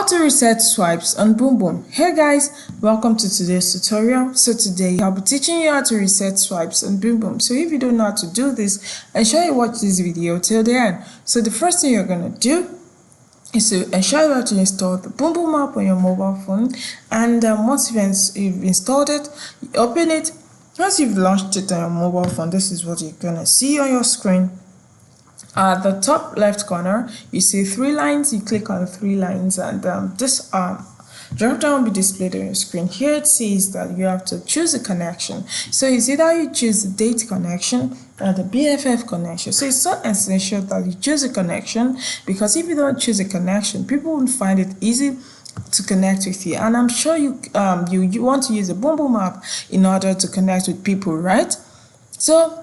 How to reset swipes on Bumble. Hey guys, welcome to today's tutorial. So today I'll be teaching you how to reset swipes on Bumble. So if you don't know how to do this, ensure you watch this video till the end. So the first thing you're gonna do is to ensure that you install the Bumble map on your mobile phone, and once you've installed it, you open it. Once you've launched it on your mobile phone, this is what you're gonna see on your screen. At the top left corner, you see three lines. You click on the three lines, and this drop down will be displayed on your screen. Here it says that you have to choose a connection. So it's either you choose the date connection or the BFF connection. So it's so essential that you choose a connection, because if you don't choose a connection, people won't find it easy to connect with you. And I'm sure you want to use a Bumble map in order to connect with people, right? So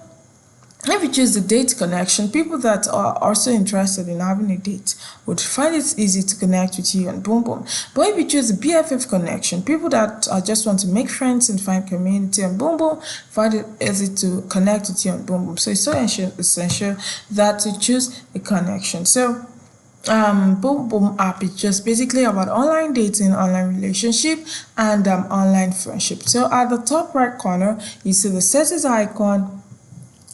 if you choose the date connection, people that are also interested in having a date would find it easy to connect with you on Bumble. But if you choose the BFF connection, people that just want to make friends and find community on Bumble find it easy to connect with you on Bumble. So it's so essential that you choose a connection. So Bumble app is just basically about online dating, online relationship, and online friendship. So at the top right corner, you see the settings icon.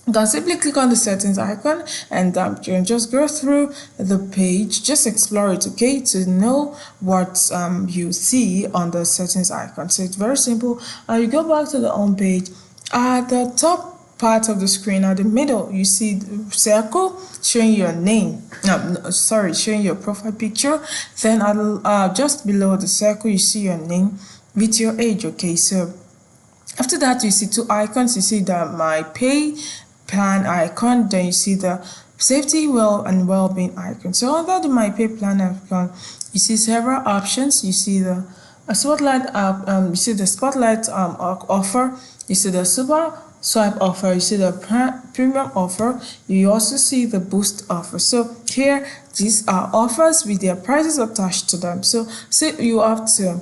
You can simply click on the settings icon, and you can just go through the page, just explore it, okay, to know what you see on the settings icon. So it's very simple. You go back to the home page. At the top part of the screen, at the middle, you see the circle showing your name. Showing your profile picture. Then just below the circle, you see your name with your age, okay. So after that, you see two icons. You see the My Pay plan icon, then you see the safety, and well-being icon. So under the My Pay plan icon, you see several options. You see the spotlight offer, you see the super swipe offer, you see the premium offer, you also see the boost offer. So here, these are offers with their prices attached to them. So you have to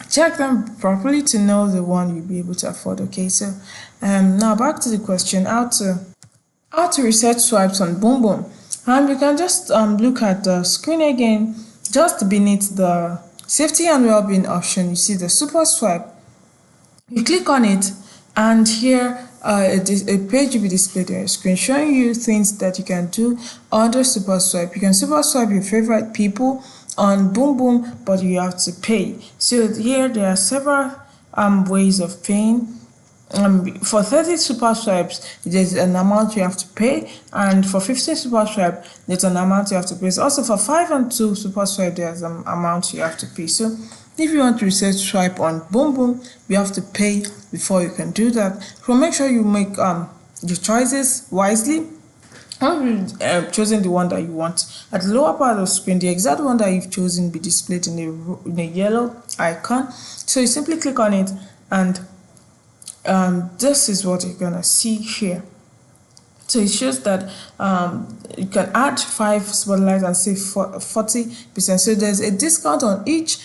check them properly to know the one you'll be able to afford, okay. So now back to the question, how to reset swipes on Bumble. And you can just look at the screen again. Just beneath the safety and well-being option, you see the super swipe. You click on it, and here a page will be displayed on your screen showing you things that you can do under super swipe. You can super swipe your favorite people on Bumble, but you have to pay. So here there are several ways of paying. For 30 super swipes, there's an amount you have to pay, and for 15 super swipe, there's an amount you have to pay. So also for 5 and 2 super swipe, there's an amount you have to pay. So if you want to reset swipe on Bumble, you have to pay before you can do that. So make sure you make your choices wisely. Once you've chosen the one that you want, at the lower part of the screen, the exact one that you've chosen will be displayed in a yellow icon. So you simply click on it, and this is what you're gonna see here. So it shows that you can add 5 spotlights and save 40%. So there's a discount on each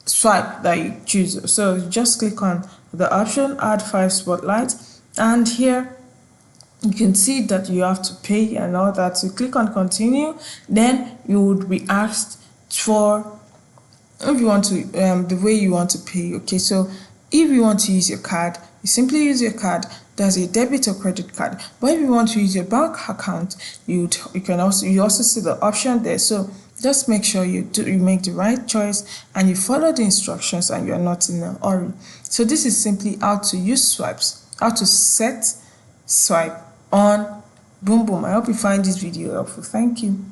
swipe that you choose. So you just click on the option add 5 spotlights, and here you can see that you have to pay and all that. So click on continue, then you would be asked for if you want to the way you want to pay, okay. So if you want to use your card, you simply use your card. There's a debit or credit card. But if you want to use your bank account, you also see the option there. So just make sure you make the right choice and you follow the instructions, and you're not in a hurry. So this is simply how to use swipes, how to set swipe on Bumble. I hope you find this video helpful. Thank you.